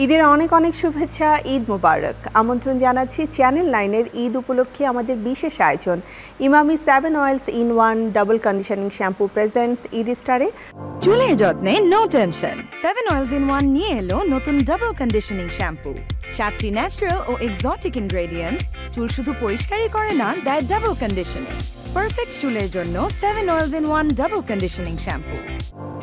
ঈদের অনেক অনেক শুভেচ্ছা, ঈদ মোবারক। আমন্ত্রণ জানাচ্ছি চ্যানেল 9-এর ঈদ উপলক্ষে আমাদের বিশেষ আয়োজন Emami 7 oils in 1 double conditioning shampoo presents Eid স্টারে। চুলের যত্নে নো টেনশন। 7 অয়েলস ইন 1 নিয়ে এলো নতুন ডাবল কন্ডিশনিং শ্যাম্পু। 7টি ন্যাচারাল ও এক্সোটিক ইনগ্রেডিয়েন্টস চুল শুধু পরিষ্কারই করে না, দেয় ডাবল কন্ডিশনিং। পারফেক্ট চুলের জন্য 7 oils in 1 double conditioning shampoo.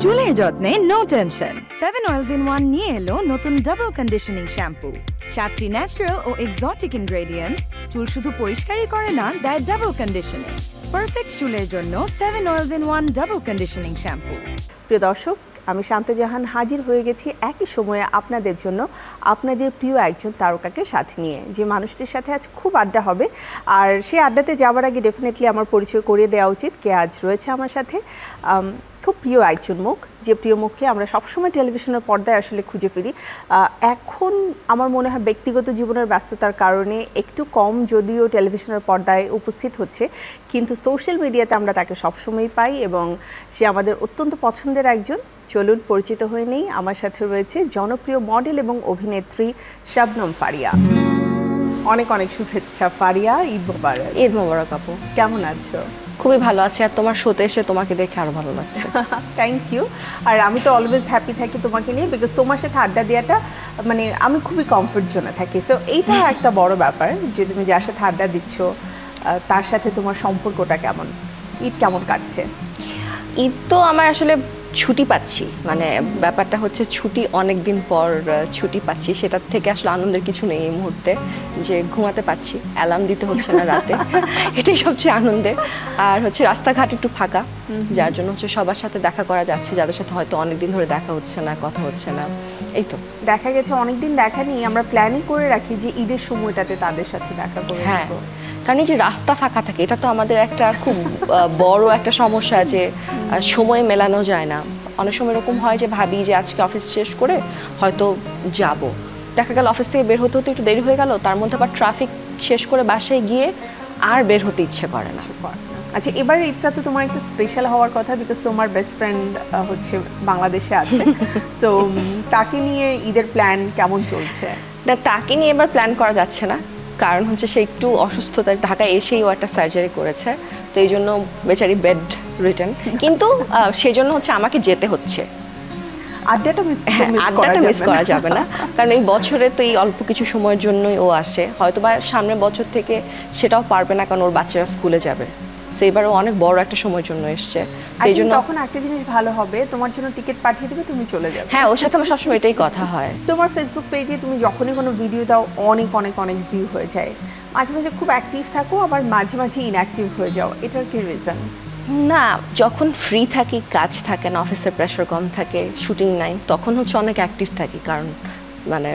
চুলের যত্নে নো টেনশন। 7 অয়েলস ইন 1 নিয়ে এলো নতুন ডাবল কন্ডিশনিং শ্যাম্পু। 7টি ন্যাচারাল ও এক্সোটিক ইনগ্রেডিয়েন্টস চুল শুধু পরিষ্কারই করে না, দেয় ডাবল কন্ডিশনিং। পারফেক্ট চুলের জন্য 7 oils in 1 double conditioning shampoo. প্রিয় দর্শক, আমি শান্তা জাহান হাজির হয়ে গেছি একই সময়ে আপনাদের জন্য আপনাদের প্রিয় একজন তারকাকে সাথে নিয়ে, যে মানুষটির সাথে আজ খুব আড্ডা হবে। আর সেই আড্ডাতে যাওয়ার আগে ডেফিনেটলি আমার পরিচয় করিয়ে দেওয়া উচিত কে আজ রয়েছে আমার সাথে। খুব প্রিয় একজন মুখ, যে প্রিয় মুখকে আমরা সবসময় টেলিভিশনের পর্দায় আসলে খুঁজে ফিরি। এখন আমার মনে হয় ব্যক্তিগত জীবনের ব্যস্ততার কারণে একটু কম যদিও টেলিভিশনের পর্দায় উপস্থিত হচ্ছে, কিন্তু সোশ্যাল মিডিয়াতে আমরা তাকে সবসময়ই পাই এবং সে আমাদের অত্যন্ত পছন্দের একজন। চলুন পরিচিত হয়ে নেই। আমার সাথে রয়েছে জনপ্রিয় মডেল এবং অভিনেত্রী শবনম ফারিয়া। অনেক অনেক শুভেচ্ছা ফারিয়া, ঈদ মোবারক। ঈদ মোবারক আপু। কেমন আছো? খুবই ভালো আছি, আর তোমার শোতে এসে তোমাকে দেখে আরো ভালো লাগছে। Thank you. আর আমি তো অলওয়েজ হ্যাপি থাকি তোমাকে নিয়ে, বিকজ তোমার সাথে আড্ডা দেওয়াটা মানে আমি খুবই কমফোর্ট জোনে থাকি। সো এইটা একটা বড় ব্যাপার যে তুমি যার সাথে আড্ডা দিচ্ছ তার সাথে তোমার সম্পর্কটা কেমন, ঈদ কেমন কাটছে? ঈদ তো আমার আসলে ছুটি পাচ্ছি, মানে ব্যাপারটা হচ্ছে ছুটি, অনেক দিন পর ছুটি পাচ্ছি, সেটার থেকে আসলে আনন্দের কিছু নেই এই মুহূর্তে। যে ঘুমাতে পারছি, অ্যালার্ম দিতে হচ্ছে না রাতে, এটাই সবচেয়ে আনন্দের। আর হচ্ছে রাস্তাঘাট একটু ফাঁকা, যার জন্য হচ্ছে সবার সাথে দেখা করা যাচ্ছে, যাদের সাথে হয়তো অনেকদিন ধরে দেখা হচ্ছে না, কথা হচ্ছে না। এই তো দেখা গেছে অনেকদিন দেখা নেই, আমরা প্ল্যানিং করে রাখি যে ঈদের সময়টাতে তাদের সাথে দেখা করব। হ্যাঁ, কারণ এই যে রাস্তা ফাঁকা থাকে, এটা তো আমাদের একটা খুব বড় একটা সমস্যা, যে সময় মেলানো যায় না। অনেক সময় এরকম হয় যে ভাবি যে আজকে অফিস শেষ করে হয়তো যাব, দেখা গেল অফিস থেকে বের হতে হতে একটু দেরি হয়ে গেল, তার মধ্যে আবার ট্রাফিক শেষ করে বাসায় গিয়ে আর বের হতে ইচ্ছে করে না। আচ্ছা, এবার ঈদটা তো তোমার একটু স্পেশাল হওয়ার কথা, বিকজ তোমার বেস্ট ফ্রেন্ড হচ্ছে বাংলাদেশে আছে। সো তাকে নিয়ে ঈদের প্ল্যান কেমন চলছে? না, তাকে নিয়ে এবার প্ল্যান করা যাচ্ছে না, কারণ হচ্ছে সে একটু অসুস্থতা, ঢাকায় এসেই ও একটা সার্জারি করেছে, তো এই জন্য বেচারি বেড রিটার্ন। কিন্তু সেই জন্য হচ্ছে আমাকে যেতে হচ্ছে। আড্ডাটা মিস করা যাবে না, কারণ এই বছরে তো এই অল্প কিছু সময়ের জন্যই ও আসে, হয়তো বা সামনের বছর থেকে সেটাও পারবে না, কারণ ওর বাচ্চারা স্কুলে যাবে। তো এবারও অনেক বড় একটা সময়ের জন্য এসছে, সেই জন্য তখন একটা জিনিস ভালো হবে, তোমার জন্য টিকিট পাঠিয়ে দেবে, তুমি চলে যাবে। হ্যাঁ, ওর সাথে আমার সবসময় এটাই কথা হয়। তোমার ফেসবুক পেজে তুমি যখনই কোনো ভিডিও দাও অনেক অনেক অনেক ভিউ হয়ে যায়, মাঝে মাঝে খুব অ্যাক্টিভ থাকো, আবার মাঝে মাঝে ইনঅ্যাক্টিভ হয়ে যাও, এটার কি রিজন? না, যখন ফ্রি থাকি, কাজ থাকে না, অফিসের প্রেশার কম থাকে, শুটিং নাই, তখন হচ্ছে অনেক অ্যাক্টিভ থাকি, কারণ মানে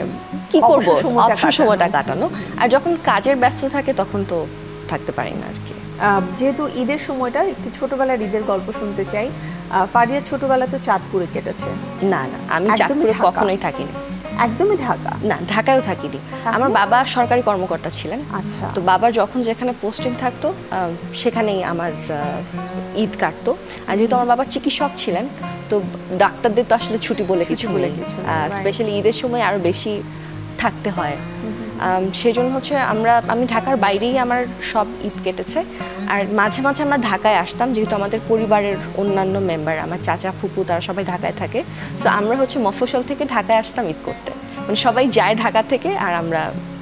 কি করবো, অবসর সময়টা কাটানো। আর যখন কাজের ব্যস্ত থাকে তখন তো থাকতে পারি না আর কি। যেহেতু ঈদের সময়টা, একটু ছোটবেলার ঈদের গল্প শুনতে চাই। ফারিয়া ছোটবেলা তো চাঁদপুরে কেটেছে। না না, আমি চাঁদপুরে কখনোই থাকিনি। একদমই ঢাকা? না, ঢাকায়ও থাকিনি। আমার বাবা সরকারি কর্মকর্তা ছিলেন। আচ্ছা। তো বাবার যখন যেখানে পোস্টিং থাকতো সেখানেই আমার ঈদ কাটতো। আর যেহেতু আমার বাবা চিকিৎসক ছিলেন, তো ডাক্তারদের তো আসলে ছুটি বলে কিছু নেই, স্পেশালি ঈদের সময় আরো বেশি থাকতে হয়। সেই জন্য হচ্ছে আমি ঢাকার বাইরেই আমার সব ঈদ কেটেছে। আর মাঝে মাঝে আমরা ঢাকায় আসতাম, যেহেতু আমাদের পরিবারের অন্যান্য মেম্বার, আমার চাচা ফুপু, তারা সবাই ঢাকায় থাকে। সো আমরা হচ্ছে মফস্বল থেকে ঢাকায় আসতাম ঈদ করতে, মানে সবাই যায় ঢাকা থেকে আর আমরা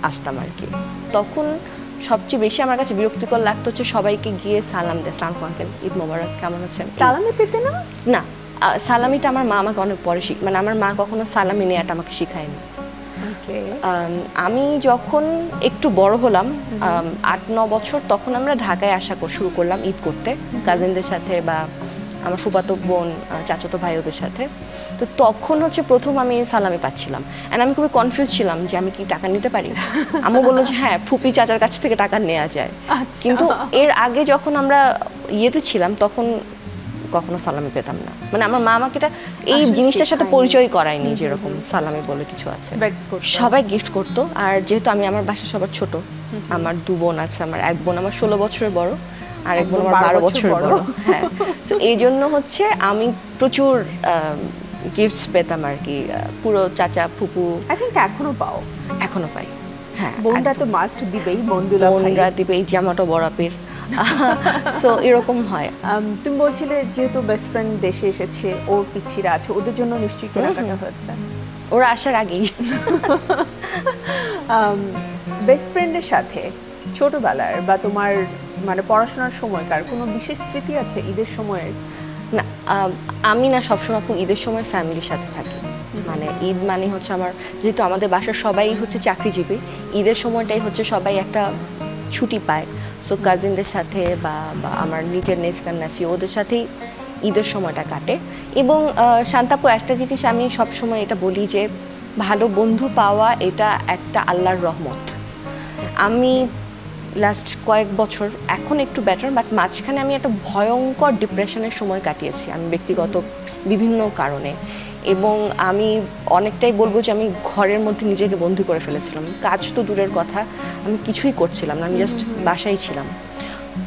আসতাম আর কি। তখন সবচেয়ে বেশি আমার কাছে বিরক্তিকর লাগতো হচ্ছে সবাইকে গিয়ে সালাম দেয়, সালাম আঙ্কেল, ঈদ মোবারক, কেমন আছেন। সালামি পেতে না? না, সালামিটা আমার মা আমাকে অনেক পরে মানে আমার মা কখনো সালামি নেওয়াটা আমাকে শিখায়নি। আমি যখন একটু বড় হলাম, 8-9 বছর, তখন আমরা ঢাকায় আসা শুরু করলাম ঈদ করতে, কাজিনদের সাথে বা আমার ফুফাতো বোন, চাচাতো ভাই, ওদের সাথে। তো তখন হচ্ছে প্রথম আমি সালামি পাচ্ছিলাম, অ্যান্ড আমি খুবই কনফিউজ ছিলাম যে আমি কি টাকা নিতে পারি। আম্মু বললো যে হ্যাঁ, ফুপি চাচার কাছ থেকে টাকা নেওয়া যায়। কিন্তু এর আগে যখন আমরা ইয়েতে ছিলাম তখন কখনো সালামি পেতাম না, মানে আমার মা আমাকে এই জিনিসটার সাথে পরিচয় করায়নি, যেরকম সালামি বলে কিছু আছে। সবাই গিফট করতো, আর যেহেতু আমি আমার বাসা সবার ছোট, আমার 2 বোন আছে, আমার এক বোন আমার 16 বছরের বড়, আর এক বোন আমার 12 বছরের বড়। হ্যাঁ, তো এই জন্য হচ্ছে আমি প্রচুর গিফটস পেতাম আর কি, পুরো চাচা ফুপু। আই থিঙ্ক এখনো পাই। হ্যাঁ, বোনরা তো মাস্ট দিবেই, বোনরা দিবে, জামাটো বড়াপির। সো এরকম হয়। তুমি বলছিলে যেহেতু বেস্ট ফ্রেন্ড দেশে এসেছে, ওর পিচ্ছিরা আছে, ওদের জন্য নিশ্চয়ই কেনাকাটা হয়েছে। ওরা আসার আগেই। বেস্ট ফ্রেন্ডের সাথে ছোটবেলার বা তোমার মানে পড়াশোনার সময়কার কোনো বিশেষ স্মৃতি আছে ঈদের সময়ের? না, আমি না সবসময় আপু ঈদের সময় ফ্যামিলির সাথে থাকি। মানে ঈদ মানে হচ্ছে আমার, যেহেতু আমাদের বাসার সবাই হচ্ছে চাকরিজীবী, ঈদের সময়টাই হচ্ছে সবাই একটা ছুটি পায়। সো কাজিনদের সাথে বা আমার নিজের নেসিদার নেফিউ ওদের সাথেই ঈদের সময়টা কাটে। এবং শান্তাপু, একটা জিনিস আমি সবসময় এটা বলি যে ভালো বন্ধু পাওয়া এটা একটা আল্লাহর রহমত। আমি লাস্ট কয়েক বছর এখন একটু বেটার, বাট মাঝখানে আমি একটা ভয়ঙ্কর ডিপ্রেশনের সময় কাটিয়েছি আমি ব্যক্তিগত বিভিন্ন কারণে। এবং আমি অনেকটাই বলবো যে আমি ঘরের মধ্যে নিজেকে বন্দি করে ফেলেছিলাম। কাজ তো দূরের কথা, আমি কিছুই করছিলাম না, আমি জাস্ট বাসায় ছিলাম।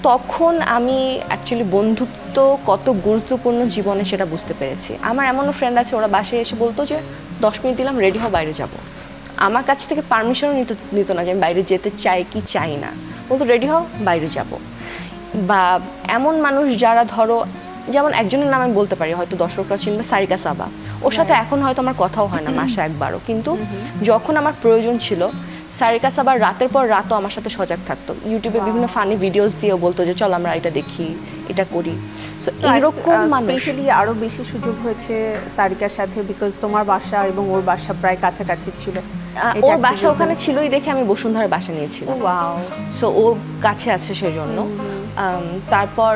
তখন আমি অ্যাকচুয়ালি বন্ধুত্ব কত গুরুত্বপূর্ণ জীবনে সেটা বুঝতে পেরেছি। আমার এমনও ফ্রেন্ড আছে, ওরা বাসায় এসে বলতো যে 10 মিনিট দিলাম, রেডি হও, বাইরে যাব। আমার কাছ থেকে পারমিশনও নিত না যে আমি বাইরে যেতে চাই কি চাই না, বলতো রেডি হও, বাইরে যাব। বা এমন মানুষ যারা ধরো, যেমন একজনের নাম আমি বলতে পারি, হয়তো দর্শকরা চিনবে, সারিকা সাবা। ওর সাথে এখন হয়তো আমার কথাও হয় না মাসে একবারও, কিন্তু যখন আমার প্রয়োজন ছিল সারিকা সাবার রাতের পর রাতও আমার সাথে সজাগ থাকতো। ইউটিউবে বিভিন্ন ফানি ভিডিওস দিয়েও বলতো যে চল আমরা এটা দেখি, এটা করি। সো এইরকম স্পেশালি আরো বেশি সুযোগ হয়েছে সারিকার সাথে, বিকজ তোমার বাসা এবং ওর বাসা প্রায় কাছাকাছি ছিল। ওর বাসা ওখানে ছিলই দেখে আমি বসুন্ধরা বাসা নিয়েছিলাম। সো ও কাছে আছে সেজন্য। তারপর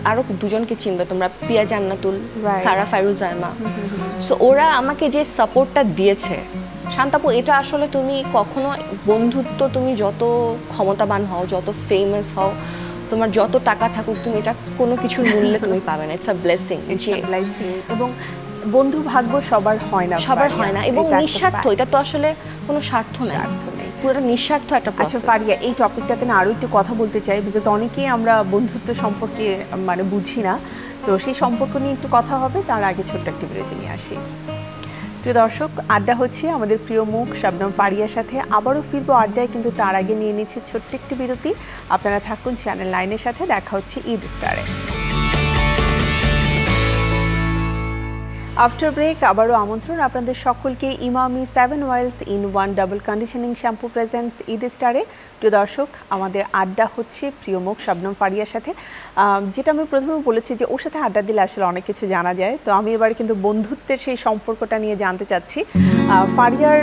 আরো দুজনকে চিনবে তোমরা, পিয়া জান্নাতুল, সারা ফাইরুজাইমা। সো ওরা আমাকে যে সাপোর্টটা দিয়েছে, শান্তাপু, এটা আসলে তুমি কখনো বন্ধুত্ব, তুমি যত ক্ষমতাবান হও, যত ফেমাস হও, তোমার যত টাকা থাকুক, তুমি এটা কোনো কিছুর মূল্যে তুমি পাবে না। It's a blessing. এবং বন্ধু ভাগ্য সবার হয় না, এবং নিঃস্বার্থ, এটা তো আসলে কোনো স্বার্থ নেই, পুরো নিঃস্বার্থ একটা প্রসেস। আচ্ছা ফারিয়া, এই টপিকটাতে না আরো একটু কথা বলতে চাই, বিকজ অনেকেই আমরা বন্ধুত্ব সম্পর্কে মানে বুঝি না, তো সেই সম্পর্ক নিয়ে একটু কথা হবে। তার আগে ছোট্ট একটি বিরতি নিয়ে আসি। প্রিয় দর্শক, আড্ডা হচ্ছে আমাদের প্রিয় মুখ শবনম ফারিয়ার সাথে। আবারও ফিরবো আড্ডায়, কিন্তু তার আগে নিয়ে নিচ্ছে ছোট্ট একটি বিরতি। আপনারা থাকুন চ্যানেল 9-এর সাথে। দেখা হচ্ছে ঈদ স্টারে। আফটার ব্রেক আবারও আমন্ত্রণ আপনাদের সকলকে Emami 7 oils in 1 double conditioning shampoo presents Eid স্টারে। প্রিয় দর্শক, আমাদের আড্ডা হচ্ছে প্রিয় মুখ শবনম ফারিয়ার সাথে। যেটা আমি প্রথমে বলেছি যে ওর সাথে আড্ডা দিলে আসলে অনেক কিছু জানা যায়, তো আমি এবার কিন্তু বন্ধুত্বের সেই সম্পর্কটা নিয়ে জানতে চাচ্ছি। ফারিয়ার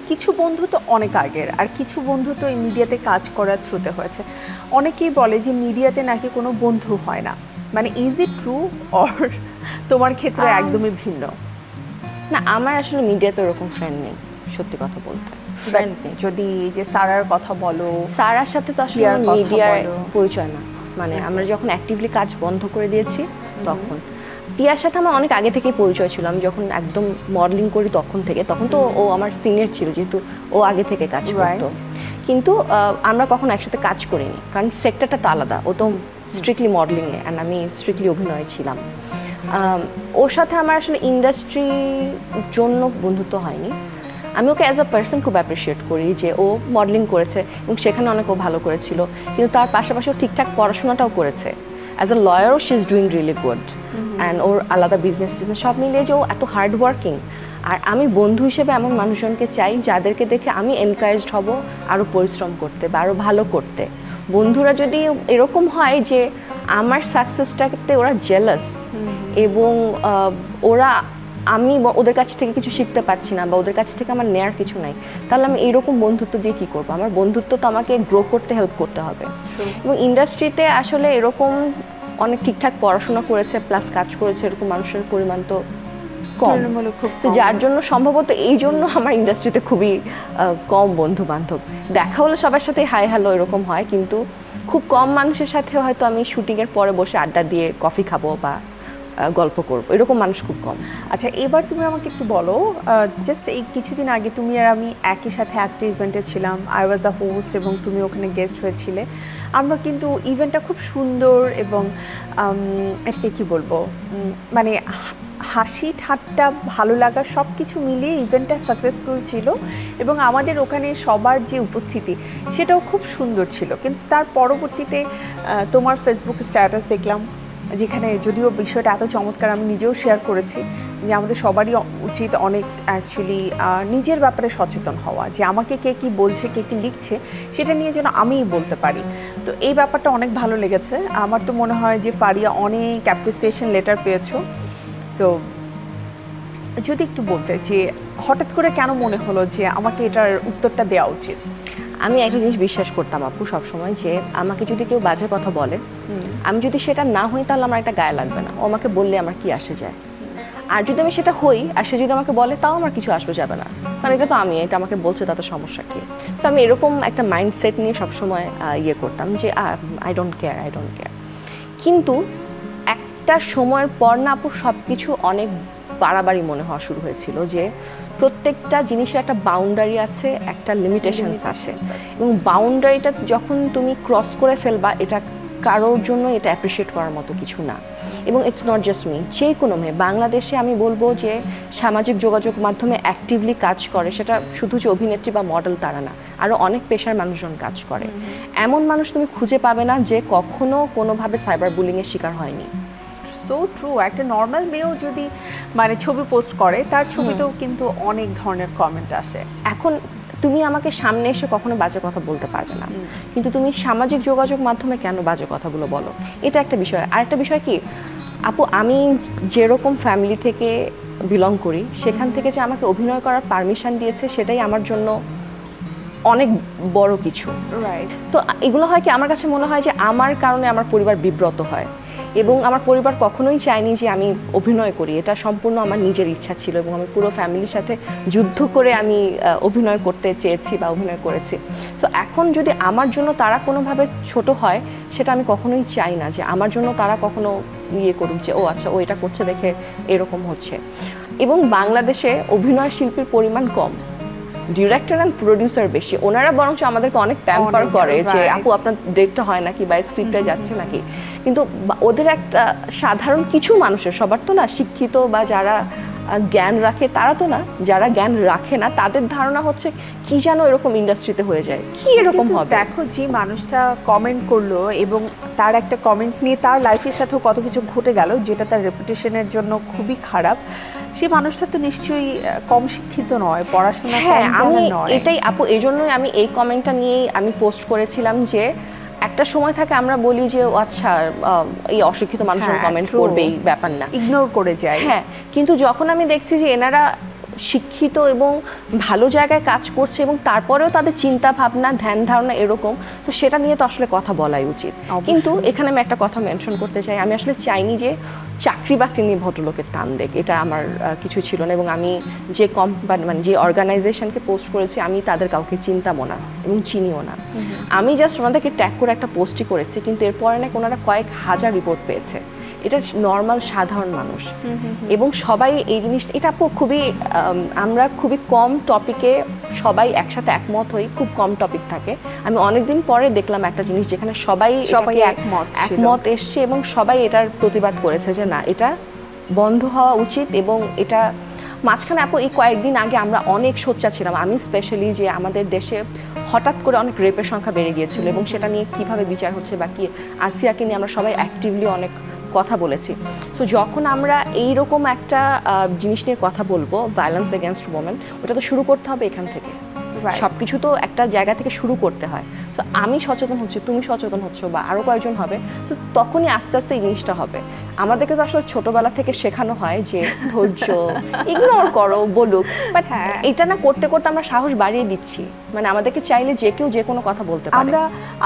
কিছু বন্ধু তো অনেক আগের, আর কিছু বন্ধু তো এই মিডিয়াতে কাজ করার থ্রুতে হয়েছে। অনেকেই বলে যে মিডিয়াতে নাকি কোনো বন্ধু হয় না, মানে ইজ ইট ট্রু অর তোমার ক্ষেত্রে একদমই ভিন্ন? না, আমার আসলে মিডিয়াতে ওরকম ফ্রেন্ড নেই, সত্যি কথা বলতে। ফ্রেন্ড নেই। যদি যে সারার কথা বলো, সারার সাথে তো আসলে মিডিয়ার পরিচয় না, মানে আমরা যখন অ্যাক্টিভলি কাজ বন্ধ করে দিয়েছি তখন। পিয়ার সাথে আমার অনেক আগে থেকেই পরিচয় ছিল, আমি যখন একদম মডেলিং করি তখন থেকে। তখন তো ও আমার সিনিয়র ছিল, যেহেতু ও আগে থেকে কাজ করতো, কিন্তু আমরা কখনো একসাথে কাজ করিনি, কারণ সেক্টরটা তো আলাদা। ও তো স্ট্রিক্টলি মডেলিংয়ে, অ্যান্ড আমি স্ট্রিক্টলি অভিনয়ে ছিলাম। ওর সাথে আমার আসলে ইন্ডাস্ট্রির জন্য বন্ধুত্ব হয়নি। আমি ওকে অ্যাজ আ পার্সন খুব অ্যাপ্রিসিয়েট করি যে ও মডেলিং করেছে এবং সেখানে অনেক ও ভালো করেছিল, কিন্তু তার পাশাপাশি ও ঠিকঠাক পড়াশোনাটাও করেছে। অ্যাজ আ লয়ারও she is doing really good, and ওর আলাদা বিজনেস সব মিলিয়ে যে ও এত হার্ড ওয়ার্কিং। আর আমি বন্ধু হিসেবে এমন মানুষজনকে চাই যাদেরকে দেখে আমি এনকারেজড হব আরও পরিশ্রম করতে বা আরও ভালো করতে। বন্ধুরা যদি এরকম হয় যে আমার সাকসেসটাতে ওরা জেলাস এবং আমি ওদের কাছ থেকে কিছু শিখতে পারছি না বা ওদের কাছ থেকে আমার নেয়ার কিছু নাই, তাহলে আমি এইরকম বন্ধুত্ব দিয়ে কী করবো? আমার বন্ধুত্ব তো আমাকে গ্রো করতে হেল্প করতে হবে। এবং ইন্ডাস্ট্রিতে আসলে এরকম অনেক ঠিকঠাক পড়াশোনা করেছে প্লাস কাজ করেছে এরকম মানুষের পরিমাণ তো কম, তো যার জন্য সম্ভবত এই জন্য আমার ইন্ডাস্ট্রিতে খুবই কম বন্ধু বান্ধব। দেখা হলে সবার সাথে হাই হ্যালো এরকম হয়, কিন্তু খুব কম মানুষের সাথে হয়তো আমি শুটিংয়ের পরে বসে আড্ডা দিয়ে কফি খাবো বা গল্প করবো, এরকম মানুষ খুব কম। আচ্ছা, এবার তুমি আমাকে একটু বলো, জাস্ট এই কিছুদিন আগে তুমি আর আমি একই সাথে একটা ইভেন্টে ছিলাম, আই ওয়াজ আ হোস্ট এবং তুমি ওখানে গেস্ট হয়েছিলে। আমরা কিন্তু ইভেন্টটা খুব সুন্দর এবং এটাকে কী বলবো, মানে হাসি ঠাট্টা ভালো লাগা সব কিছু মিলিয়ে ইভেন্টটা সাকসেসফুল ছিল এবং আমাদের ওখানে সবার যে উপস্থিতি সেটাও খুব সুন্দর ছিল। কিন্তু তার পরবর্তীতে তোমার ফেসবুক স্ট্যাটাস দেখলাম, যেখানে যদিও বিষয়টা এত চমৎকার, আমি নিজেও শেয়ার করেছি যে আমাদের সবারই উচিত অনেক অ্যাকচুয়ালি নিজের ব্যাপারে সচেতন হওয়া, যে আমাকে কে কী বলছে, কে কী লিখছে সেটা নিয়ে যেন আমিই বলতে পারি। তো এই ব্যাপারটা অনেক ভালো লেগেছে আমার। তো মনে হয় যে ফারিয়া অনেক অ্যাপ্রিসিয়েশন লেটার পেয়েছো। সো যদি একটু বলতে যে হঠাৎ করে কেন মনে হলো যে আমাকে এটার উত্তরটা দেওয়া উচিত? আমি একটা জিনিস বিশ্বাস করতাম আপু সবসময়, যে আমাকে যদি কেউ বাজে কথা বলে, আমি যদি সেটা না হই তাহলে আমার একটা গায়ে লাগবে না, ও আমাকে বললে আমার কি আসে যায়। আর যদি আমি সেটা হই আর সে যদি আমাকে বলে তাও আমার কিছু আসবে যাবে না, কারণ এটা তো আমি, এটা আমাকে বলছে তাতে সমস্যা কি। তো আমি এরকম একটা মাইন্ডসেট নিয়ে সবসময় করতাম যে আই ডোন্ট কেয়ার। কিন্তু একটা সময়ের পর না আপু সব কিছু অনেক বাড়াবাড়ি মনে হওয়া শুরু হয়েছিল, যে প্রত্যেকটা জিনিসের একটা বাউন্ডারি আছে, একটা লিমিটেশনস আছে, এবং বাউন্ডারিটা যখন তুমি ক্রস করে ফেলবা এটা কারোর জন্য এটা অ্যাপ্রিসিয়েট করার মতো কিছু না। এবং ইটস নট জাস্ট মি, যে কোনো মেয়ে বাংলাদেশে আমি বলবো যে সামাজিক যোগাযোগ মাধ্যমে অ্যাক্টিভলি কাজ করে, সেটা শুধু যে অভিনেত্রী বা মডেল তারা না, আরও অনেক পেশার মানুষজন কাজ করে। এমন মানুষ তুমি খুঁজে পাবে না যে কখনো কোনোভাবে সাইবার বুলিংয়ের শিকার হয়নি। So true. একটা নর্মাল মেয়েও যদি মানে ছবি পোস্ট করে তার ছবিতেও কিন্তু অনেক ধরনের কমেন্ট আসে। এখন তুমি আমাকে সামনে এসে কখনো বাজে কথা বলতে পারবে না, কিন্তু তুমি সামাজিক যোগাযোগ মাধ্যমে কেন বাজে কথাগুলো বলো, এটা একটা বিষয়। আর একটা বিষয় কি আপু, আমি যেরকম ফ্যামিলি থেকে বিলং করি সেখান থেকে যে আমাকে অভিনয় করার পারমিশন দিয়েছে সেটাই আমার জন্য অনেক বড় কিছু। রাইট। তো এগুলো হয় কি, আমার কাছে মনে হয় যে আমার কারণে আমার পরিবার বিব্রত হয়, এবং আমার পরিবার কখনোই চায়নি যে আমি অভিনয় করি। এটা সম্পূর্ণ আমার নিজের ইচ্ছা ছিল, এবং আমি পুরো ফ্যামিলির সাথে যুদ্ধ করে আমি অভিনয় করতে চেয়েছি বা অভিনয় করেছি। সো এখন যদি আমার জন্য তারা কোনোভাবে ছোট হয়, সেটা আমি কখনোই চাই না যে আমার জন্য তারা কখনো করুক যে ও আচ্ছা ও এটা করছে দেখে এরকম হচ্ছে। এবং বাংলাদেশে অভিনয় শিল্পীর পরিমাণ কম, ডিরেক্টর অ্যান্ড প্রডিউসার বেশি। ওনারা বরঞ্চ আমাদেরকে অনেক প্যাম্পার করে যে আপু আপনার ডেটটা হয় নাকি বা স্ক্রিপ্টে যাচ্ছে নাকি, কিন্তু ওদের একটা সাধারণ কিছু মানুষের, সবার তো না, শিক্ষিত বা যারা জ্ঞান রাখে তারা তো না, যারা জ্ঞান রাখে না তাদের ধারণা হচ্ছে কি যেন এরকম ইন্ডাস্ট্রিতে হয়ে যায়, কি এরকম হবে। দেখো, যে মানুষটা কমেন্ট করলো এবং তার একটা কমেন্ট নিয়ে তার লাইফের সাথেও কত কিছু ঘটে গেল যেটা তার রেপুটেশনের জন্য খুবই খারাপ, সেই মানুষটা তো নিশ্চয়ই কম শিক্ষিত নয়, পড়াশোনা আমি এটাই আপু, এই জন্যই আমি এই কমেন্টটা নিয়েই আমি পোস্ট করেছিলাম যে একটা সময় থাকে আমরা বলি যে আচ্ছা এই অশিক্ষিত মানুষজন কমেন্ট করবে, এই ব্যাপার না, ইগনোর করে যায়। হ্যাঁ, কিন্তু যখন আমি দেখছি যে এনারা শিক্ষিত এবং ভালো জায়গায় কাজ করছে এবং তারপরেও তাদের চিন্তা ভাবনা ধ্যান ধারণা এরকম, তো সেটা নিয়ে তো আসলে কথা বলাই উচিত। কিন্তু এখানে আমি একটা কথা মেনশন করতে চাই, আমি আসলে চাইনি যে চাকরি বাকরি নিয়ে ভদ্রলোকের টান দেখ, এটা আমার কিছু ছিল না। এবং আমি যে কোম্পানি মানে যে অর্গানাইজেশনকে পোস্ট করেছি আমি তাদের কাউকে চিনতামও না এবং চিনিও না। আমি জাস্ট ওনাদেরকে ট্যাগ করে একটা পোস্টই করেছি, কিন্তু এরপরে নাকি ওনারা কয়েক হাজার রিপোর্ট পেয়েছে। এটা নর্মাল সাধারণ মানুষ, এবং সবাই এই জিনিসটা, এটা খুবই আমরা খুবই কম টপিকে সবাই একসাথে একমত হই, খুব কম টপিক থাকে। আমি অনেকদিন পরে দেখলাম একটা জিনিস যেখানে সবাই একমত এসছে এবং সবাই এটার প্রতিবাদ করেছে যে না, এটা বন্ধ হওয়া উচিত। এবং এটা মাঝখানে এই কয়েকদিন আগে আমরা অনেক সোচ্চার ছিলাম, আমি স্পেশালি, যে আমাদের দেশে হঠাৎ করে অনেক রেপের সংখ্যা বেড়ে গিয়েছিল এবং সেটা নিয়ে কিভাবে বিচার হচ্ছে বা কি, আসিয়াকে নিয়ে আমরা সবাই অ্যাক্টিভলি অনেক কথা বলেছি। সো যখন আমরা এইরকম একটা জিনিস নিয়ে কথা বলবো, ভায়োলেন্স এগেনস্ট ওমেন, ওটা তো শুরু করতে হবে এখান থেকে, সব কিছু তো একটা জায়গা থেকে শুরু করতে হয়। সো আমি সচেতন হচ্ছি, তুমি সচেতন হচ্ছ, বা আরও কয়েকজন হবে, তো তখনই আস্তে আস্তে এই জিনিসটা হবে। আমাদেরকে তো আসলে ছোটবেলা থেকে শেখানো হয় যে ধৈর্য, ইগনোর করো, বলুক, বাট এটা না করতে করতে আমরা সাহস বাড়িয়ে দিচ্ছি, মানে আমাদেরকে চাইলে যে কেউ যে কোনো কথা বলতে পারে।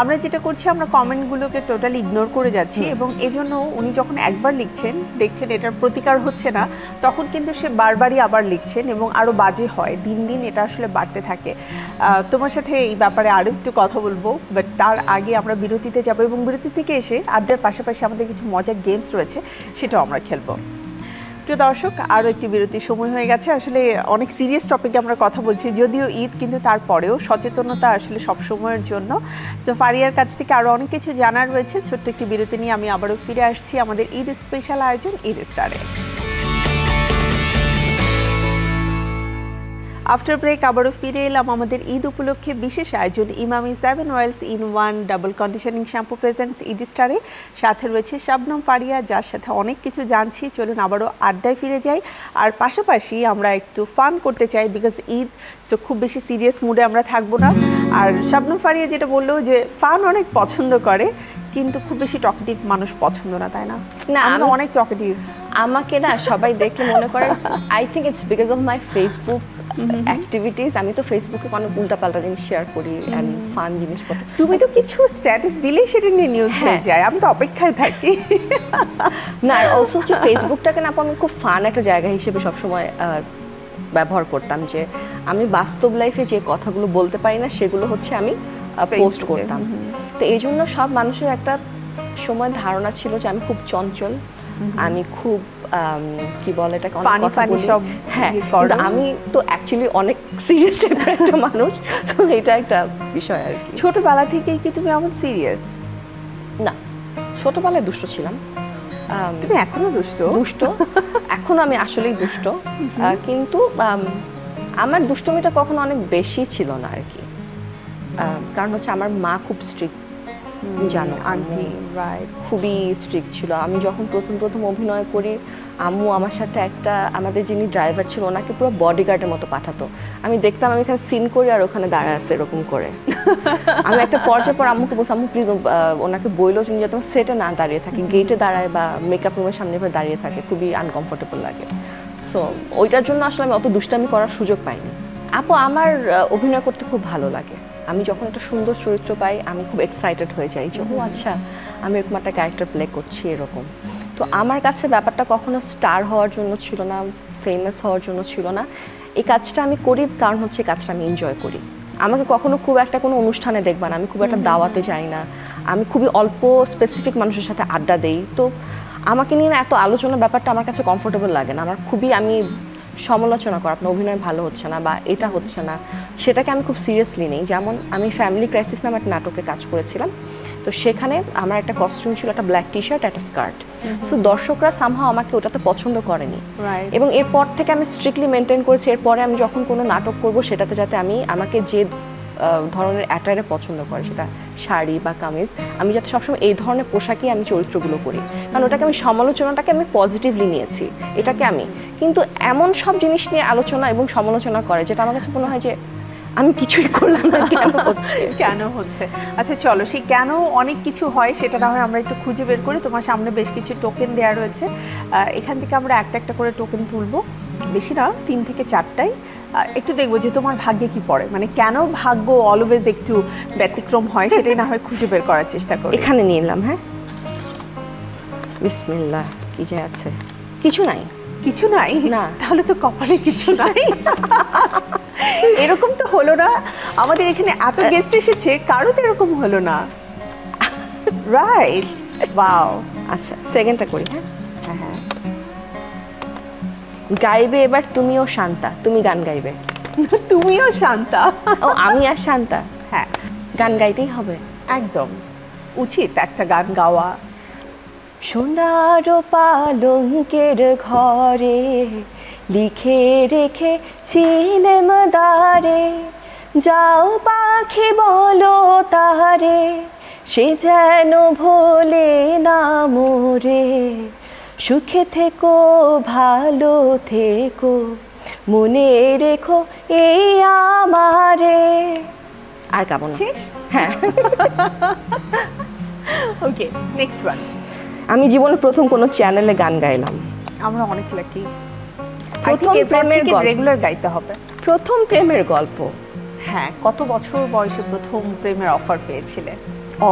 আমরা যেটা করছি, আমরা কমেন্টগুলোকে টোটালি ইগনোর করে যাচ্ছি, এবং এজন্য উনি যখন একবার লিখছেন, দেখছেন এটার প্রতিকার হচ্ছে না, তখন কিন্তু সে বারবারই আবার লিখছেন এবং আরও বাজে হয়, দিন দিন এটা আসলে বাড়তে থাকে। তোমার সাথে এই ব্যাপারে আরও একটু কথা বলবো, বাট তার আগে আমরা বিরতিতে যাব, এবং বিরতি থেকে এসে আড্ডার পাশাপাশি আমাদের কিছু মজার গেমস রয়েছে, সেটাও আমরা খেলবো। প্রিয় দর্শক, আরও একটি বিরতির সময় হয়ে গেছে। আসলে অনেক সিরিয়াস টপিকে আমরা কথা বলছি, যদিও ঈদ, কিন্তু তারপরেও সচেতনতা আসলে সব সময়ের জন্য। সো ফারিয়ার কাছ থেকে আরও অনেক কিছু জানার রয়েছে। ছোট্ট একটি বিরতি নিয়ে আমি আবারও ফিরে আসছি আমাদের ঈদ স্পেশাল আয়োজন ঈদ স্টারে। আফটার ব্রেক আবারও ফিরে এলাম আমাদের ঈদ উপলক্ষে বিশেষ আয়োজন Emami 7 oils in 1 double conditioning shampoo presents Eid স্টারে। সাথে রয়েছে শবনম ফারিয়া, যার সাথে অনেক কিছু জানছি। চলুন আবারও আড্ডায় ফিরে যাই। আর পাশাপাশি আমরা একটু ফান করতে চাই, বিকজ ঈদ, সো খুব বেশি সিরিয়াস মুডে আমরা থাকবো না। আর শবনম ফারিয়া যেটা বললো যে ফান অনেক পছন্দ করে, কিন্তু খুব বেশি টকেটিভ মানুষ পছন্দ না, তাই না? না, আমি অনেক টকেটিভ। আমাকে না সবাই দেখলে মনে করে, I think it's because of my Facebook activities. আমি তো ফেসবুকে অনেক উল্টাপাল্টা জিনিস শেয়ার করি অ্যান্ড ফান জিনিসপত্র। তুমি তো কিছু স্ট্যাটাস দিলেই সেটা নিয়ে নিউজ হয়ে যায়, আমি তো অপেক্ষায় থাকি। না, অলসো হচ্ছে ফেসবুকটাকে না আমি খুব ফান একটা জায়গা হিসেবে সবসময় ব্যবহার করতাম, যে আমি বাস্তব লাইফে যে কথাগুলো বলতে পারি না সেগুলো হচ্ছে আমি পোস্ট করতাম। তো এই জন্য সব মানুষের একটা সময় ধারণা ছিল যে আমি খুব চঞ্চল, আমি খুব কি বলে এটাকে অনেক কথা বলি। হ্যাঁ, কিন্তু আমি তো অ্যাকচুয়ালি অনেক সিরিয়াস টাইপের একটা মানুষ, তো এটা একটা বিষয় আর কি। ছোটবেলা থেকেই কি তুমি এমন সিরিয়াস? না, ছোটবেলায় দুষ্ট ছিলাম। তুমি এখনো দুষ্ট? এখন আমি আসলেই দুষ্ট, কিন্তু আমার দুষ্টমিটা কখনো অনেক বেশি ছিল না আর কি। কারণ হচ্ছে আমার মা খুব স্ট্রিক্ট, জানো, আন্টি খুবই স্ট্রিক্ট ছিল। আমি যখন প্রথম অভিনয় করি, আম্মু আমার সাথে আমাদের যিনি ড্রাইভার ছিল ওনাকে পুরো বডিগার্ডের মতো পাঠাতো। আমি দেখতাম আমি এখানে সিন করি আর ওখানে দাঁড়ায় আছে এরকম করে। আমি একটা পর্যায়ে পর আম্মুকে বলতাম, আম্মু প্লিজ ওনাকে বইলো যে যাতে সেটে না দাঁড়িয়ে থাকে, গেটে দাঁড়ায় বা মেকআপ রুমের সামনে এভাবে দাঁড়িয়ে থাকে, খুবই আনকমফোর্টেবল লাগে। সো ওইটার জন্য আসলে আমি অত দুষ্টামি করার সুযোগ পাইনি। আপু, আমার অভিনয় করতে খুব ভালো লাগে। আমি যখন একটা সুন্দর চরিত্র পাই আমি খুব এক্সাইটেড হয়ে যাই যে ও আচ্ছা, আমি এরকম একটা ক্যারেক্টার প্লে করছি এরকম। তো আমার কাছে ব্যাপারটা কখনো স্টার হওয়ার জন্য ছিল না, ফেমাস হওয়ার জন্য ছিল না। এই কাজটা আমি করি কারণ হচ্ছে কাজটা আমি এনজয় করি। আমাকে কখনো খুব একটা কোনো অনুষ্ঠানে দেখবা না, আমি খুব একটা দাওয়াতে যাই না, আমি খুবই অল্প স্পেসিফিক মানুষের সাথে আড্ডা দেই। তো আমাকে নিয়ে না এত আলোচনার ব্যাপারটা আমার কাছে কমফোর্টেবল লাগে না। আমি সমালোচনা করা, আপনার অভিনয় ভালো হচ্ছে না বা এটা হচ্ছে না, সেটাকে আমি খুব সিরিয়াসলি নিই। যেমন আমি ফ্যামিলি ক্রাইসিস নামে একটা নাটকে কাজ করেছিলাম, তো সেখানে আমার একটা কস্টিউম ছিল, একটা ব্ল্যাক টি শার্ট, একটা স্কার্ট। সো দর্শকরা সামহাও আমাকে ওটাতে পছন্দ করেনি, এবং এরপর থেকে আমি স্ট্রিক্টলি মেনটেন করেছি এরপরে আমি যখন কোনো নাটক করব সেটাতে যাতে আমাকে যে ধরনের অ্যাটায়ারে পছন্দ করে, সেটা শাড়ি বা কামিজ, আমি যাতে সবসময় এই ধরনের পোশাকই আমি চরিত্রগুলো করি। কারণ ওটাকে আমি সমালোচনাটাকে আমি পজিটিভলি নিয়েছি, এটাকে আমি কিন্তু এমন সব জিনিস নিয়ে আলোচনা এবং সমালোচনা করে যেটা আমার কাছে মনে হয় যে আমি কিছুই করলাম না, কেন হচ্ছে। আচ্ছা চলো, সেই কেন অনেক কিছু হয় সেটা না হয় আমরা একটু খুঁজে বের করি। তোমার সামনে বেশ কিছু টোকেন দেওয়া রয়েছে, এখান থেকে আমরা একটা একটা করে টোকেন তুলবো, বেশি না 3 থেকে 4টাই। একটু দেখবো যে তোমার ভাগ্যে কি পড়ে, মানে কেন ভাগ্য অলওয়েজ একটু ব্যতিক্রম হয় সেটাই না হয় খুঁজে বের করার চেষ্টা করি। এখানে নিয়ে এলাম। হ্যাঁ, বিসমিল্লাহ। কি যে আছে? কিছু নাই। কিছু নাই? না। তাহলে তো কপালে কিছু নাই। এরকম তো হলো না, আমাদের এখানে এত গেস্ট এসেছে, কারো তো এরকম হলো না। Right, wow. আচ্ছা, সেকেন্ডটা করি। হ্যাঁ হ্যাঁ, গাইবে এবার তুমিও শান্তা, তুমি গান গাইবে। তুমিও শান্তা? ও, আমি আর শান্তা? হ্যাঁ, গান গাইতেই হবে, একদম উচিত একটা গান গাওয়া। সোনার পালঙ্কের ঘরে লিখে রেখে ছিলেম দ্বারে, যাও পাখি বলো তারে, সে যেন ভোলে না মোরে, সুখে থেকো ভালো থেকো, মনে রেখো এই আমারে। আর গাবো না। হ্যাঁ, ওকে, নেক্সট ওয়ান। আমি জীবনে প্রথম কোনো চ্যানেলে গান গাইলাম। আমরা অনেক লাকি। প্রথম প্রেমের গল্প রেগুলার গাইতে হবে। প্রথম প্রেমের গল্প? হ্যাঁ, কত বছর বয়সে প্রথম প্রেমের অফার পেয়েছিলে?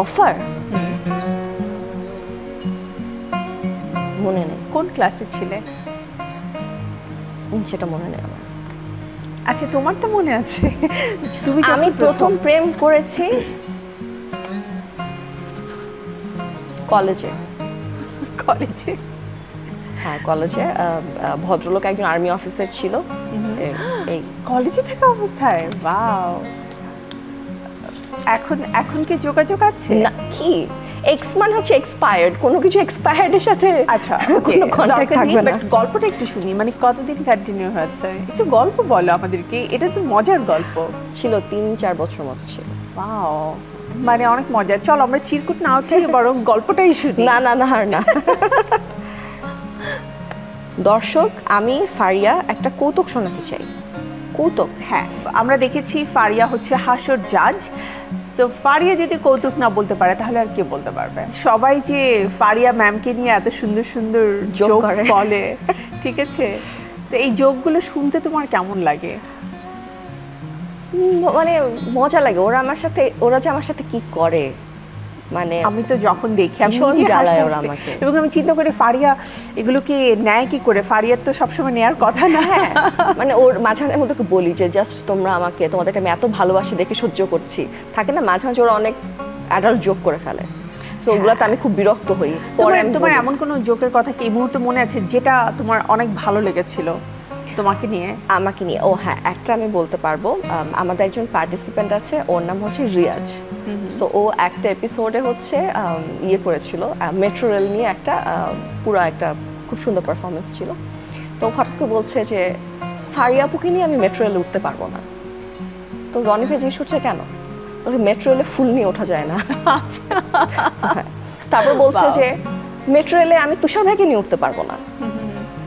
অফার মনে নেই। কোন ক্লাসে ছিলে? সেটা মনে নেই আমার। আচ্ছা, তোমার তো মনে আছে। আমি প্রথম প্রেম করেছি কলেজে। কলেজে? হ্যাঁ, কলেজে। ভদ্রলোক একজন আর্মি অফিসার ছিল। এই কলেজে থাকা অবস্থায়? ওয়াও। এখন কি যোগাযোগ আছে? না, কি এক্স মানে হচ্ছে এক্সপায়ার্ড, কোনো কিছু এক্সপায়ার্ডের সাথে আচ্ছা কোনো কন্টাক্ট থাকবে না। গল্পটা একটু শুনি, মানে কতদিন কন্টিনিউ হয়েছে, একটু গল্প বলো আমাদেরকে, এটা তো মজার গল্প ছিল 3-4 বছর মতো ছিল। ওয়াও, মানে অনেক মজা। চলো আমরা চিরকুট না উঠিয়ে বরং গল্পটাই শুনি। না না না আর না। দর্শক, আমি ফারিয়া একটা কৌতুক শোনাতে চাই। কৌতুক? হ্যাঁ, আমরা দেখেছি ফারিয়া হচ্ছে হাস্যর জাজ। তো ফারিয়া যদি কৌতুক না বলতে পারে তাহলে আর কে বলতে পারবে? সবাই যে ফারিয়া ম্যামকে নিয়ে এত সুন্দর সুন্দর জোকস বলে, ঠিক আছে, তো এই জোকগুলো শুনতে তোমার কেমন লাগে? মানে মজা লাগে। ওরা যে আমার সাথে কি করে, মানে আমি তো যখন দেখি আমি ভীষণ নিজে জ্বালায় হাসতে ওরা হাসতে, আমাকে। এবং আমি চিন্তা করি ফারিয়া এগুলোকে নেয় কি করে? ফারিয়ার তো সবসময় নেয়ার কথা না। হ্যাঁ, মানে ওর মাঝে মাঝে মধ্যে বলি যে জাস্ট তোমরা আমাকে, তোমাদেরকে আমি এত ভালোবাসি দেখে সহ্য করছি, থাকে না মাঝে মাঝে ওরা অনেক অ্যাডাল্ট জোক করে ফেলে, সো ওগুলোতে আমি খুব বিরক্ত হই। পরে তোমার এমন কোনো জোকের কথা কি এই মুহূর্তে মনে আছে যেটা তোমার অনেক ভালো লেগেছিল তোমাকে নিয়ে? আমাকে নিয়ে? ও হ্যাঁ, একটা আমি বলতে পারবো। আমাদের একজন পার্টিসিপেন্ট আছে, ওর নাম হচ্ছে রিয়াজ। সো ও একটা এপিসোডে হচ্ছে ইয়ে করেছিল, মেট্রো রেল নিয়ে একটা পুরো একটা খুব সুন্দর পারফরমেন্স ছিল। তো হঠাৎ করে বলছে যে ফারিয়া আপুকে নিয়ে আমি মেট্রো রেলে উঠতে পারবো না। তো রনি ভাই জিজ্ঞেস করছে কেন? বলছে মেট্রো রেলে ফুল নিয়ে ওঠা যায় না। তারপর বলছে যে মেট্রো রেলে আমি তুষার ভাইকে নিয়ে উঠতে পারবো না।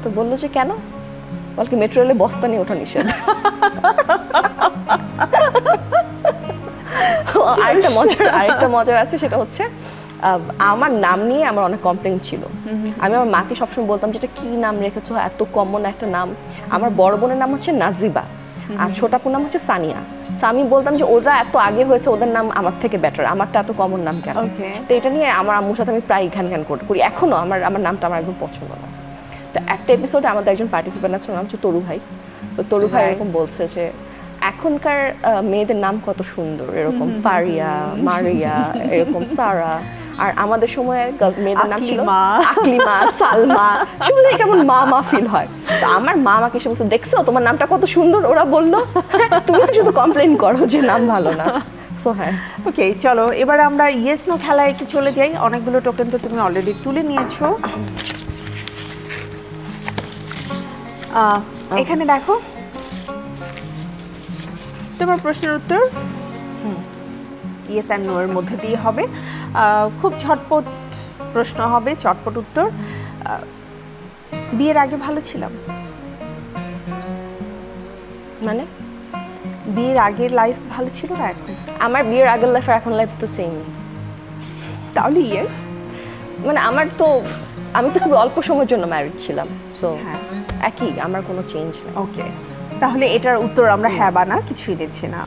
তো বললো যে কেন? বলকে মেট্রো রেলে বস্তা নিয়ে ওঠা নিষেধ। আরেকটা মজার আছে, সেটা হচ্ছে আমার নাম নিয়ে আমার অনেক কমপ্লেইন ছিল। আমি আমার মাকে সবসময় বলতাম যে এটা কি নাম রেখেছো, এত কমন একটা নাম। আমার বড় বোনের নাম হচ্ছে নাজিবা আর ছোট আপুর নাম হচ্ছে সানিয়া। তো আমি বলতাম যে ওরা এত আগে হয়েছে, ওদের নাম আমার থেকে বেটার, আমারটা এত কমন নাম কেন? তো এটা নিয়ে আমার আম্মুর সাথে আমি প্রায় ঘ্যান ঘ্যান করি। এখনো আমার নামটা আমার একদম পছন্দ না। তো একটা এপিসোডে আমাদের একজন পার্টিসিপেন্ট আছে, ওর নাম হচ্ছে তরু ভাই। তো তরু ভাই এরকম বলছে যে এখনকার মেয়েদের নাম কত সুন্দর, এরকম ফারিয়া, মারিয়া, এরকম সারা। আর আমাদের সময় মেয়েদের নাম ছিল আকলিমা, সালমা, শুনলেই কেমন মা মা ফিল হয়। তো আমার মা আমাকে এসে বলছে, দেখছো তোমার নামটা কত সুন্দর। ওরা বললো তুমি তো শুধু কমপ্লেন করো যে নাম ভালো না। সো হ্যাঁ, ওকে, চলো এবার আমরা ইয়েস নো খেলায় একটু চলে যাই। অনেকগুলো টোকেন তো তুমি অলরেডি তুলে নিয়েছো। এখানে দেখো তোমার প্রশ্নের উত্তর ইয়েস অ্যান্ড নো এর মধ্যে দিয়ে হবে। খুব ঝটপট প্রশ্ন হবে, চটপট উত্তর। বিয়ের আগে ভালো ছিলাম? মানে বিয়ের আগের লাইফ ভালো ছিল না এখন? আমার বিয়ের আগের লাইফ আর এখন লাইফ তো সেম। তাহলে ইয়েস। মানে আমি তো খুব অল্প সময়ের জন্য ম্যারিড ছিলাম, সো একই, আমার কোনো চেঞ্জ নেই। ওকে, তাহলে এটার উত্তর আমরা হ্যাঁ বা না কিছুই দিচ্ছি না।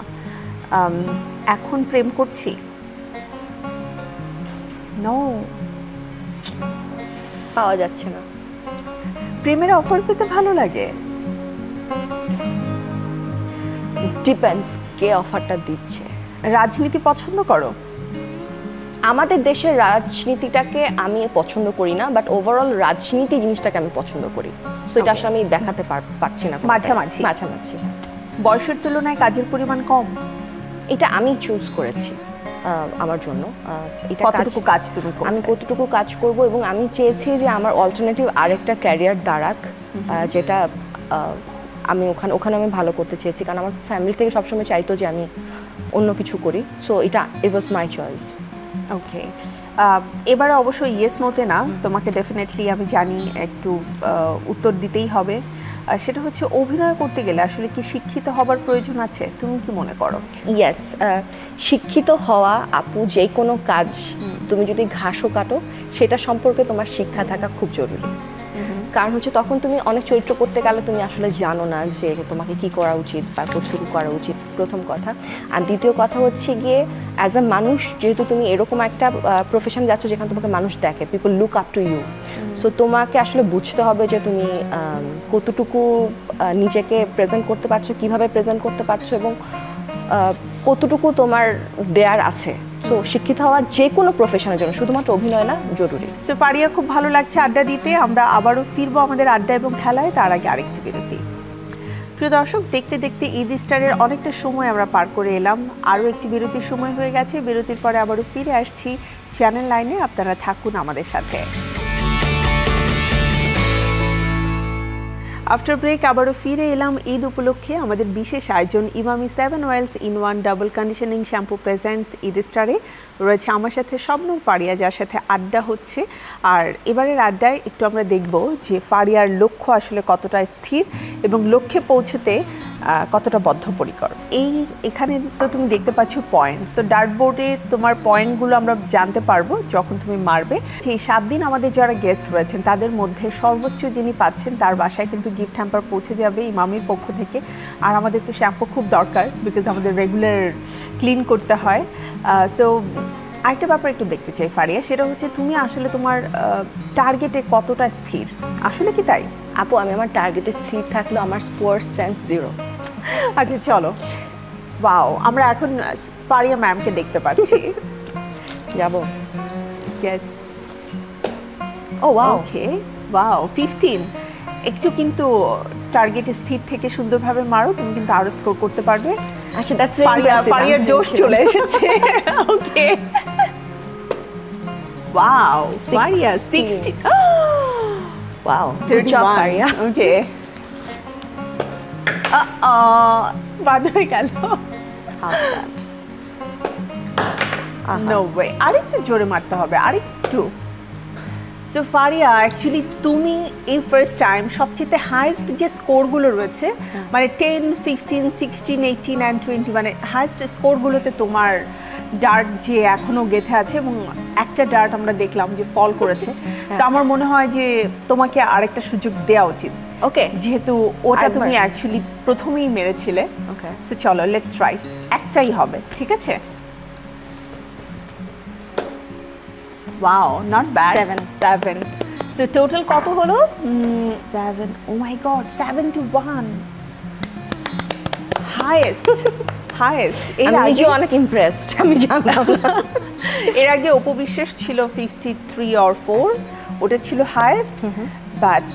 এখন প্রেম করছি? নো, পাওয়া যাচ্ছে না। প্রেমের অফার পেতে ভালো লাগে? ডিপেন্ডস কে অফারটা দিচ্ছে। রাজনীতি পছন্দ করো? আমাদের দেশের রাজনীতিটাকে আমি পছন্দ করি না, বাট ওভারঅল রাজনীতি জিনিসটাকে আমি পছন্দ করি। সো এটা আসলে আমি দেখাতে পারছি না। মাঝামাঝি। বয়সের তুলনায় কাজের পরিমাণ কম? এটা আমি চুজ করেছি আমার জন্য। এটা কতটুকু কাজ তুমি করবে? আমি কতটুকু কাজ করব, এবং আমি চেয়েছি যে আমার অল্টারনেটিভ আরেকটা ক্যারিয়ার দাঁড়াক, যেটা আমি ওখানে আমি ভালো করতে চেয়েছি, কারণ আমার ফ্যামিলি থেকে সবসময় চাইতো যে আমি অন্য কিছু করি। So it was my choice. ওকে, এবারে অবশ্যই ইয়েস নোতে না, তোমাকে ডেফিনেটলি আমি জানি একটু উত্তর দিতেই হবে। সেটা হচ্ছে অভিনয় করতে গেলে আসলে কি শিক্ষিত হবার প্রয়োজন আছে? তুমি কি মনে করো? ইয়েস, শিক্ষিত হওয়া আপু, যে কোনো কাজ তুমি যদি ঘাসও কাটো সেটা সম্পর্কে তোমার শিক্ষা থাকা খুব জরুরি। কারণ হচ্ছে তখন তুমি অনেক চরিত্র করতে গেলে তুমি আসলে জানো না যে তোমাকে কি করা উচিত বা কতটুকু করা উচিত, প্রথম কথা। আর দ্বিতীয় কথা হচ্ছে গিয়ে অ্যাজ আ মানুষ, যেহেতু তুমি এরকম একটা প্রফেশন যাচ্ছ যেখানে তোমাকে মানুষ দেখে, people look up to you, so তোমাকে আসলে বুঝতে হবে যে তুমি কতটুকু নিজেকে প্রেজেন্ট করতে পারছো, কিভাবে প্রেজেন্ট করতে পারছো, এবং কতটুকু তোমার দেয়ার আছে। সো শিক্ষিত হওয়া যে কোনো প্রফেশনের জন্য, শুধুমাত্র অভিনয় না, জরুরি। সো ফারিয়া, খুব ভালো লাগছে আড্ডা দিতে। আমরা আবারও ফিরবো আমাদের আড্ডা এবং খেলায়, তার আগে আরেকটি বিরতি। প্রিয় দর্শক, দেখতে দেখতে ঈদ স্টারের অনেকটা সময় আমরা পার করে এলাম। আরও একটি বিরতির সময় হয়ে গেছে। বিরতির পরে আবারও ফিরে আসছি চ্যানেল 9-এ আপনারা থাকুন আমাদের সাথে। আফটার ব্রেক আবারও ফিরে এলাম ঈদ উপলক্ষে আমাদের বিশেষ আয়োজন Emami 7 oils in 1 double conditioning shampoo presents Eid স্টারে। রয়েছে আমার সাথে শবনম ফারিয়া, যার সাথে আড্ডা হচ্ছে। আর এবারের আড্ডায় একটু আমরা দেখব যে ফারিয়ার লক্ষ্য আসলে কতটা স্থির এবং লক্ষ্যে পৌঁছতে কতটা বদ্ধপরিকর। এখানে তো তুমি দেখতে পাচ্ছ পয়েন্ট, সো ডার্টবোর্ডে তোমার পয়েন্টগুলো আমরা জানতে পারবো যখন তুমি মারবে। এই 7 দিন আমাদের যারা গেস্ট রয়েছেন তাদের মধ্যে সর্বোচ্চ যিনি পাচ্ছেন তার বাসায় কিন্তু গিফট হ্যাম্পার পৌঁছে যাবে ইমামির পক্ষ থেকে। আর আমাদের তো শ্যাম্পু খুব দরকার, বিকজ আমাদের রেগুলার ক্লিন করতে হয়। সো আরেকটা ব্যাপার একটু দেখতে চাই ফারিয়া, সেটা হচ্ছে তুমি আসলে তোমার টার্গেটে কতটা স্থির, আসলে কি তাই? আপু, আমি আমার টার্গেটে স্থির থাকলেও আমার স্পোর্টস সেন্স 0। আচ্ছা চলো, ওয়াও, আমরা এখন ফারিয়া ম্যামকে দেখতে পাচ্ছি। যাবো? ইয়েস। ও ওয়াও, ওকে, ওয়াও 15। একটু কিন্তু টার্গেটে স্থির থেকে সুন্দরভাবে মারো, তুমি কিন্তু আরো স্কোর করতে পারবে। আচ্ছা, দ্যাটস ফারিয়ার জোশ চলে এসেছে। Okay, wow, Faria 60। Wow, good job Faria. Okay, বাদ হয়ে গেল। নো ওয়ে, আরেকটু জোরে মারতে হবে, আরেকটু। সো ফারিয়া, অ্যাকচুয়ালি তুমি এই ফার্স্ট টাইম সবচেয়ে হাইয়েস্ট যে স্কোরগুলো রয়েছে, মানে 10, 15, 16, 18 and 20, মানে হাইয়েস্ট স্কোরগুলোতে তোমার ডার্ট যে এখনো গেঁথে আছে, এবং একটা ডার্ট আমরা দেখলাম যে ফল করেছে। তো আমার মনে হয় যে তোমাকে আরেকটা সুযোগ দেওয়া উচিত। ওকে, যেহেতু ওটা তুমি অ্যাকচুয়ালি প্রথমেই মেরেছিলে। ওকে, সো চলো, লেটস ট্রাই। একটাই হবে, ঠিক আছে? Wow, not bad. 7। So total কত হলো? 7। ও মাই গড, 7 to 1, হাইয়েস্ট। আমি নিজেও অনেক ইমপ্রেসড, আমি জানতাম না। এর আগে অপবিশ্বাস ছিল 53 or 4, ওটা ছিল highest, but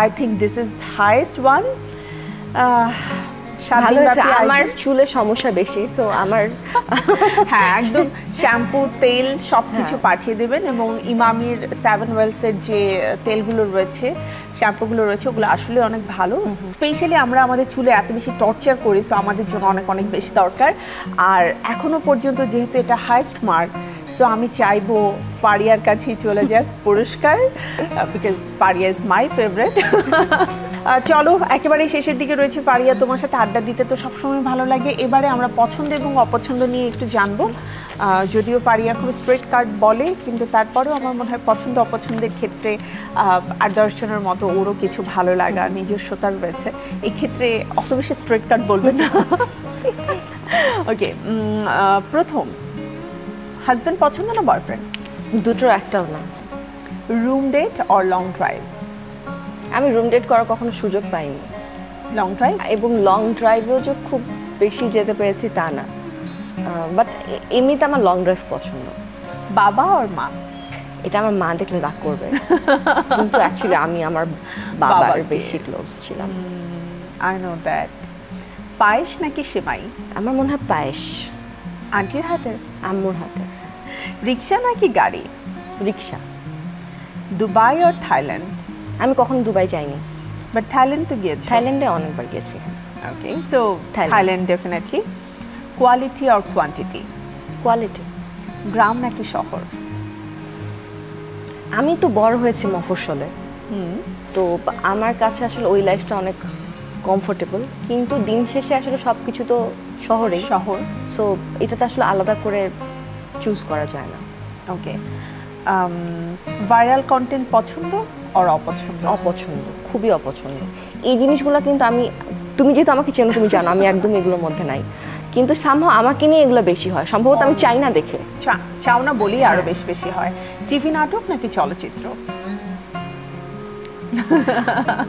I think this is highest one. আমার চুলে সমস্যা বেশি, সো আমার হ্যাঁ, একদম শ্যাম্পু, তেল সবকিছু পাঠিয়ে দেবেন। এবং ইমামির 7 ওয়েলসের যে তেলগুলো রয়েছে, শ্যাম্পুগুলো রয়েছে, ওগুলো আসলে অনেক ভালো। স্পেশালি আমরা আমাদের চুলে এত বেশি টর্চার করি, সো আমাদের জন্য অনেক অনেক বেশি দরকার। আর এখনো পর্যন্ত যেহেতু এটা হাইয়েস্ট মার্ক, সো আমি চাইবো ফারিয়ার কাছেই চলে যাক পুরস্কার, because Faria is my favourite. চলো, একেবারে শেষের দিকে রয়েছে ফারিয়া, তোমার সাথে আড্ডা দিতে তো সবসময় ভালো লাগে। এবারে আমরা পছন্দ এবং অপছন্দ নিয়ে একটু জানবো। যদিও ফারিয়া খুব স্ট্রেট কার্ড বলে, কিন্তু তারপরেও আমার মনে হয় পছন্দ অপছন্দের ক্ষেত্রে 8-10 জনের মতো ওরও কিছু ভালো লাগা নিজস্বতা রয়েছে। এই ক্ষেত্রে অত বেশি স্ট্রেট কার্ড বলবেন না। ওকে, প্রথম, হাজব্যান্ড পছন্দ না বয়ফ্রেন্ড? দুটোর একটাও না। Room date or long drive? আমি রুম ডেট করার কখনো সুযোগ পাইনি। Long drive? এবং লং ড্রাইভেও যে খুব বেশি যেতে পেরেছি তা না, বাট এমনিতে আমার লং ড্রাইভ পছন্দ। বাবা আর মা? এটা আমার মা দেখলে রাগ করবে, কিন্তু অ্যাকচুয়ালি আমি আমার বাবার বেশি ক্লোজ ছিলাম। I know that. পায়েস নাকি সেমাই? আমার মনে হয় পায়েস। আন্টির হাতের? আম্মুর হাতের। রিক্সা নাকি গাড়ি? রিক্সা। দুবাই আর থাইল্যান্ড? আমি কখনো দুবাই যাইনি, বাট থাইল্যান্ড তো গিয়েছি। থাইল্যান্ডে অনেকবার গেছি। ওকে, সো থাইল্যান্ড ডেফিনেটলি। কোয়ালিটি আর কোয়ান্টিটি? কোয়ালিটি। গ্রাম নাকি শহর? আমি তো বড় হয়েছি মফস্বলে, তো আমার কাছে আসলে ওই লাইফটা অনেক কমফোর্টেবল, কিন্তু দিন শেষে আসলে সব কিছু তো শহরে। সো এটাতে আসলে আলাদা করে চুজ করা যায় না। ওকে, ভাইরাল কন্টেন্ট পছন্দ আর অপছন্দ? অপছন্দ, খুবই অপছন্দ। এই জিনিসগুলো কিন্তু তুমি যেহেতু আমাকে চেনো, তুমি জানো আমি একদম এগুলোর মধ্যে নাই, কিন্তু সামহাও আমাকে নিয়ে এগুলো বেশি হয়, সম্ভবত আমি চাই না দেখে। চাও না বলি আরো বেশি হয়। টিভি নাটক নাকি চলচ্চিত্র?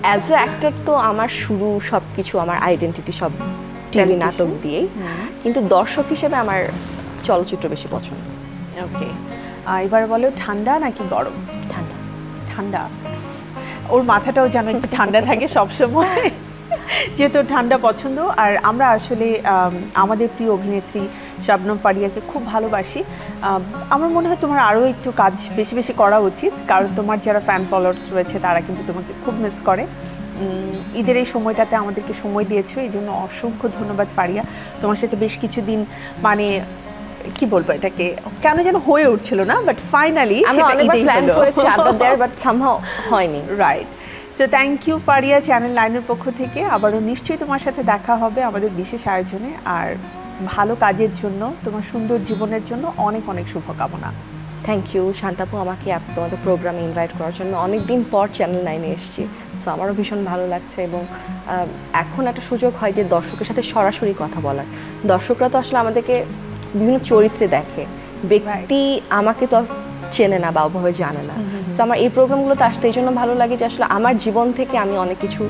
অ্যাজ এ অ্যাক্টর তো আমার শুরু সবকিছু, আমার আইডেন্টিটি সব টিভি নাটক দিয়েই, কিন্তু দর্শক হিসেবে আমার চলচ্চিত্র বেশি পছন্দ। ওকে, এবার বলো ঠান্ডা নাকি গরম? ঠান্ডা। ঠান্ডা। ওর মাথাটাও যেন একটু ঠান্ডা থাকে সবসময়, যেহেতু ঠান্ডা পছন্দ। আর আমরা আসলে আমাদের প্রিয় অভিনেত্রী শবনম ফারিয়াকে খুব ভালোবাসি। আমার মনে হয় তোমার আরও একটু কাজ বেশি বেশি করা উচিত, কারণ তোমার যারা ফ্যান ফলোয়ার্স রয়েছে তারা কিন্তু তোমাকে খুব মিস করে। ঈদের এই সময়টাতে আমাদেরকে সময় দিয়েছো, এই জন্য অসংখ্য ধন্যবাদ ফারিয়া। তোমার সাথে বেশ কিছুদিন মানে কি বলবো এটাকে কেন যেন হয়ে উঠছিল না, বাট ফাইনালি আমরা অনেকবার প্ল্যান করেছি আড্ডা দেওয়ার, বাট সামহাউ হয়নি। Right, so thank you Faria channel 9-এর পক্ষ থেকে। আবারও নিশ্চয়ই তোমার সাথে দেখা হবে আমাদের বিশেষ আয়োজনে। আর ভালো কাজের জন্য, তোমার সুন্দর জীবনের জন্য অনেক অনেক শুভকামনা। থ্যাংক ইউ শান্তাপু, আমাকে তোমাদের প্রোগ্রামে ইনভাইট করার জন্য। অনেক দিন পর চ্যানেল 9-এ এসেছি, সো আমারও ভীষণ ভালো লাগছে। এবং এখন একটা সুযোগ হয় যে দর্শকের সাথে সরাসরি কথা বলার। দর্শকরা তো আসলে আমাদেরকে বিভিন্ন চরিত্রে দেখে, ব্যক্তি আমাকে তো চেনে না বা ওভাবে জানে না। সো আমার এই প্রোগ্রামগুলোতে আসতে এই জন্য ভালো লাগে যে আসলে আমার জীবন থেকে আমি অনেক কিছু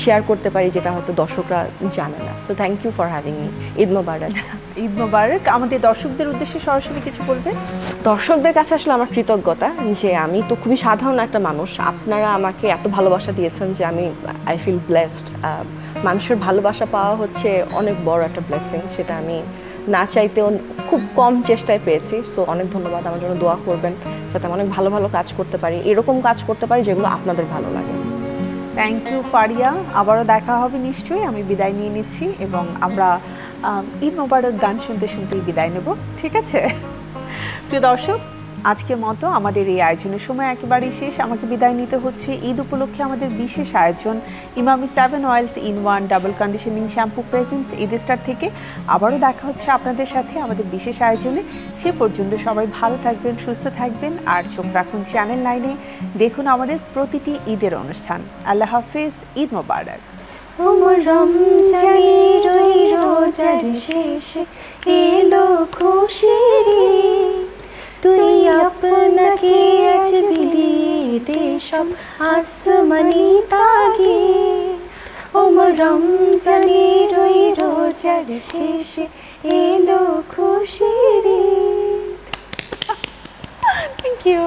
শেয়ার করতে পারি যেটা হয়তো দর্শকরা জানে না। So thank you for having me. Eid Mubarak. Eid Mubarak. আমাদের দর্শকদের উদ্দেশ্যে সরাসরি কিছু বলবে? দর্শকদের কাছে আসলে আমার কৃতজ্ঞতা যে আমি তো খুবই সাধারণ একটা মানুষ, আপনারা আমাকে এত ভালোবাসা দিয়েছেন যে আমি আই ফিল ব্লেসড। মানুষের ভালোবাসা পাওয়া হচ্ছে অনেক বড় একটা ব্লেসিং, সেটা আমি না চাইতেও খুব কম চেষ্টায় পেয়েছি। সো অনেক ধন্যবাদ। আমার জন্য দোয়া করবেন যাতে আমি অনেক ভালো ভালো কাজ করতে পারি, এরকম কাজ করতে পারি যেগুলো আপনাদের ভালো লাগে। থ্যাংক ইউ ফারিয়া, আবারও দেখা হবে নিশ্চয়ই। আমি বিদায় নিয়ে নিচ্ছি এবং আমরা ঈদ মোবারক গান শুনতে শুনতেই বিদায় নেব, ঠিক আছে? প্রিয় দর্শক, আজকের মতো আমাদের এই আয়োজনের সময় একেবারেই শেষ। আমাকে বিদায় নিতে হচ্ছে। ঈদ উপলক্ষে আমাদের বিশেষ আয়োজন Emami 7 oils in 1 double conditioning shampoo presents Eid star থেকে। আবারও দেখা হচ্ছে আপনাদের সাথে আমাদের বিশেষ আয়োজনে। সে পর্যন্ত সবাই ভালো থাকবেন, সুস্থ থাকবেন, আর চোখ রাখুন চ্যানেল 9-এ। দেখুন আমাদের প্রতিটি ঈদের অনুষ্ঠান। আল্লাহ হাফিজ, ঈদ মোবারক। রমজানের ওই রোজার শেষে এলো খুশির ঈদ, তুই আপনাকে আজ বিলিয়ে দে সব আসমানি তাগিদ। রমজানের ওই রোজার শেষে এলো খুশির ঈদ। Thank you.